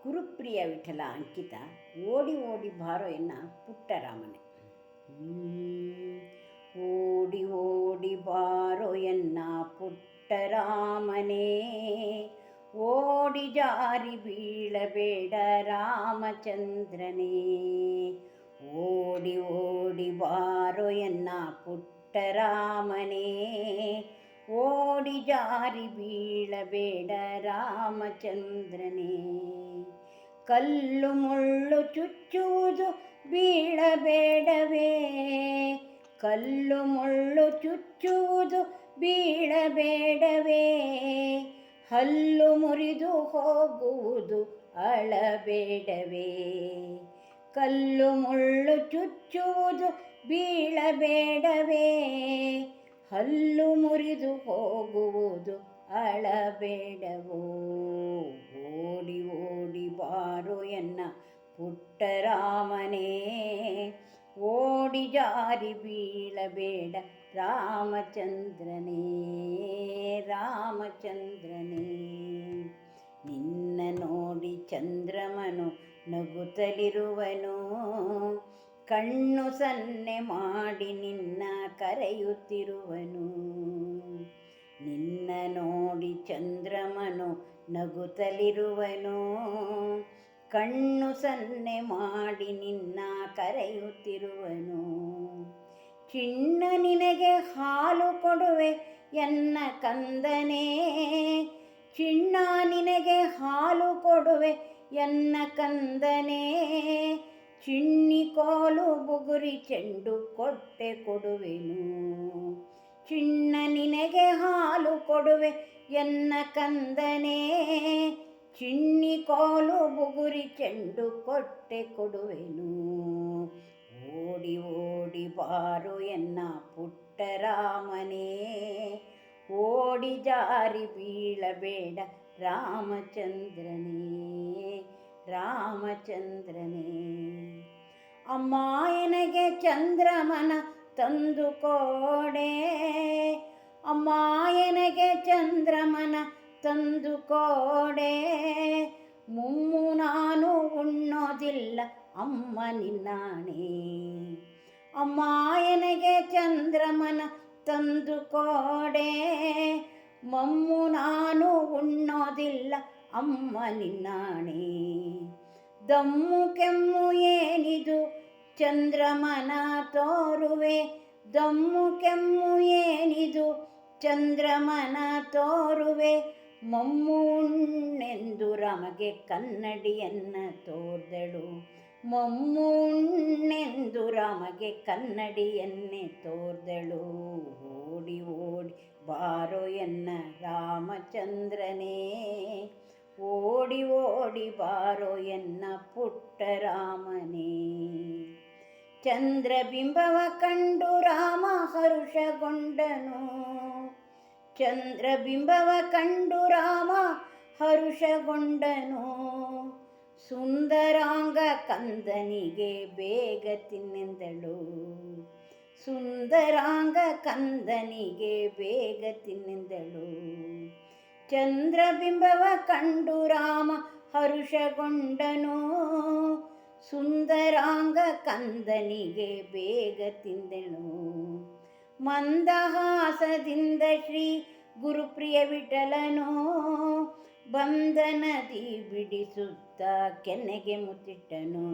ಗುರುಪ್ರಿಯ ವಿಠಲ ಅಂಕಿತ ಓಡಿ ಓಡಿ ಬಾರೋ ಎನ್ನ ಪುಟ್ಟರಾಮನೆ. ಓಡಿ ಓಡಿ ಬಾರೋ ಎನ್ನ ಪುಟ್ಟರಾಮನೇ, ಓಡಿ ಜಾರಿ ಬೀಳಬೇಡ ರಾಮಚಂದ್ರನೇ. ಓಡಿ ಓಡಿ ಬಾರೋ ಎನ್ನ ಪುಟ್ಟರಾಮನೇ, ಓಡಿ ಜಾರಿ ಬೀಳಬೇಡ ರಾಮಚಂದ್ರನೇ. ಕಲ್ಲು ಮುಳ್ಳು ಚುಚ್ಚುವುದು ಬೀಳಬೇಡವೇ, ಕಲ್ಲು ಮುಳ್ಳು ಚುಚ್ಚುವುದು ಬೀಳಬೇಡವೇ. ಹಲ್ಲು ಮುರಿದು ಹೋಗುವುದು ಅಳಬೇಡವೇ. ಕಲ್ಲು ಮುಳ್ಳು ಚುಚ್ಚುವುದು ಬೀಳಬೇಡವೇ, ಹಲ್ಲು ಮುರಿದು ಹೋಗುವುದು ಅಳಬೇಡವೋ. ಓಡಿ ಓಡಿ ಬಾರೋ ಎನ್ನ ಪುಟ್ಟರಾಮನೇ, ಓಡಿ ಜಾರಿ ಬೀಳಬೇಡ ರಾಮಚಂದ್ರನೇ, ರಾಮಚಂದ್ರನೇ. ನಿನ್ನ ನೋಡಿ ಚಂದ್ರಮನು ನಗುತ್ತಲಿರುವನು, ಕಣ್ಣು ಸನ್ನೆ ಮಾಡಿ ನಿನ್ನ ಕರೆಯುತ್ತಿರುವನು. ನಿನ್ನ ನೋಡಿ ಚಂದ್ರಮನು ನಗುತ್ತಲಿರುವನು, ಕಣ್ಣು ಸನ್ನೆ ಮಾಡಿ ನಿನ್ನ ಕರೆಯುತ್ತಿರುವನು. ಚಿನ್ನ ನಿನಗೆ ಹಾಲು ಕೊಡುವೆ ಎನ್ನ ಕಂದನೇ, ಚಿನ್ನ ನಿನಗೆ ಹಾಲು ಕೊಡುವೆ ಎನ್ನ ಕಂದನೇ. ಚಿಣ್ಣಿ ಕೋಲು ಬುಗುರಿ ಚೆಂಡು ಕೊಟ್ಟೆ ಕೊಡುವೆನು, ಚಿನ್ನ ನಿನಗೆ ಹಾಲು ಕೊಡುವೆ ಎನ್ನ ಕಂದನೇ. ಚಿಣ್ಣಿ ಕೋಲು ಬುಗುರಿ ಚೆಂಡು ಕೊಟ್ಟೆ ಕೊಡುವೆನು. ಓಡಿ ಓಡಿ ಬಾರೋ ಎನ್ನ ಪುಟ್ಟರಾಮನೇ, ಓಡಿ ಜಾರಿ ಬೀಳಬೇಡ ರಾಮಚಂದ್ರನೇ, ರಾಮಚಂದ್ರನೇ. ಅಮ್ಮ ಎನಗೆ ಚಂದ್ರಮನ ತಂದು ಕೊಡೆ, ಅಮ್ಮ ಎನಗೆ ಚಂದ್ರಮನ ತಂದು ಕೊಡೆ. ಮುಮ್ಮು ನಾನು ಉಣ್ಣೋದಿಲ್ಲ ಅಮ್ಮ ನಿನ್ನಾಣೆ, ಅಮ್ಮ ಎನಗೆ ಚಂದ್ರಮನ ತಂದು ಕೊಡೆ. ಮಮ್ಮು ನಾನು ಉಣ್ಣೋದಿಲ್ಲ ಅಮ್ಮ ನಿನ್ನಾಣೆ. ದಮ್ಮು ಕೆಮ್ಮು ಏನಿದು ಚಂದ್ರಮನ ತೋರುವೆ, ದಮ್ಮು ಕೆಮ್ಮು ಏನಿದು ಚಂದ್ರಮನ ತೋರುವೆ. ಮಮ್ಮು ಉಣ್ಣೆಂದು ರಾಮಗೆ ಕನ್ನಡಿಯನ್ನ ತೋರ್ದಳು, ಮಮ್ಮು ಉಣ್ಣೆಂದು ರಾಮಗೆ ಕನ್ನಡಿಯನ್ನೇ ತೋರ್ದಳು. ಓಡಿ ಓಡಿ ಬಾರೋ ಎನ್ನ ರಾಮಚಂದ್ರನೇ, ಓಡಿ ಓಡಿ ಬಾರೋ ಎನ್ನ ಪುಟ್ಟರಾಮನೇ. ಚಂದ್ರಬಿಂಬವ ಕಂಡು ರಾಮ ಹರುಷಗೊಂಡನು, ಚಂದ್ರಬಿಂಬವ ಕಂಡು ರಾಮ ಹರುಷಗೊಂಡನು. ಸುಂದರಾಂಗ ಕಂದನಿಗೆ ಬೇಗ ತಿನ್ನೆಂದಳು, ಸುಂದರಾಂಗ ಕಂದನಿಗೆ ಬೇಗ ತಿನ್ನೆಂದಳು. ಚಂದ್ರಬಿಂಬವ ಕಂಡು ರಾಮ ಹರುಷಗೊಂಡನು, ಸುಂದರಾಂಗ ಕಂದನಿಗೆ ಬೇಗ ತಿಂದಳು. ಮಂದಹಾಸದಿಂದ ಶ್ರೀ ಗುರುಪ್ರಿಯ ವಿಠಲನು, ಬಂಧನದಿ ಬಿಡಿಸುತ್ತ ಕೆನ್ನೆಗೆ ಮುತ್ತಿಟ್ಟನು.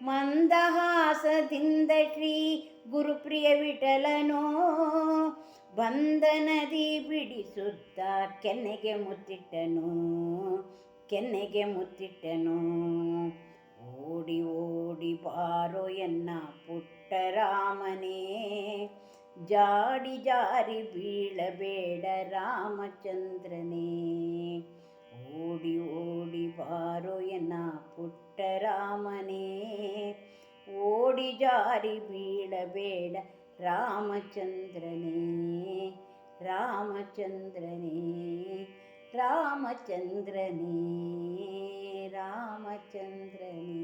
ಮಂದಹಾಸದಿಂದ ಶ್ರೀ ಗುರುಪ್ರಿಯ ವಿಠಲನು, ಬಂಧನದಿ ಬಿಡಿಸುತ್ತ ಕೆನ್ನೆಗೆ ಮುತ್ತಿಟ್ಟನು, ಕೆನ್ನೆಗೆ ಮುತ್ತಿಟ್ಟನು. ಓಡಿ ಓಡಿ ಬಾರೋ ಎನ್ನ ಪುಟ್ಟರಾಮನೇ, ಜಾಡಿ ಜಾರಿ ಬೀಳಬೇಡ ರಾಮಚಂದ್ರನೇ. ಓಡಿ ಓಡಿ ಬಾರೋ ಎನ್ನ ಪುಟ್ಟರಾಮನೇ, ಓಡಿ ಜಾರಿ ಬೀಳಬೇಡ ರಾಮಚಂದ್ರನೇ, ರಾಮಚಂದ್ರನೇ, ರಾಮಚಂದ್ರನೇ, ರಾಮಚಂದ್ರನೇ.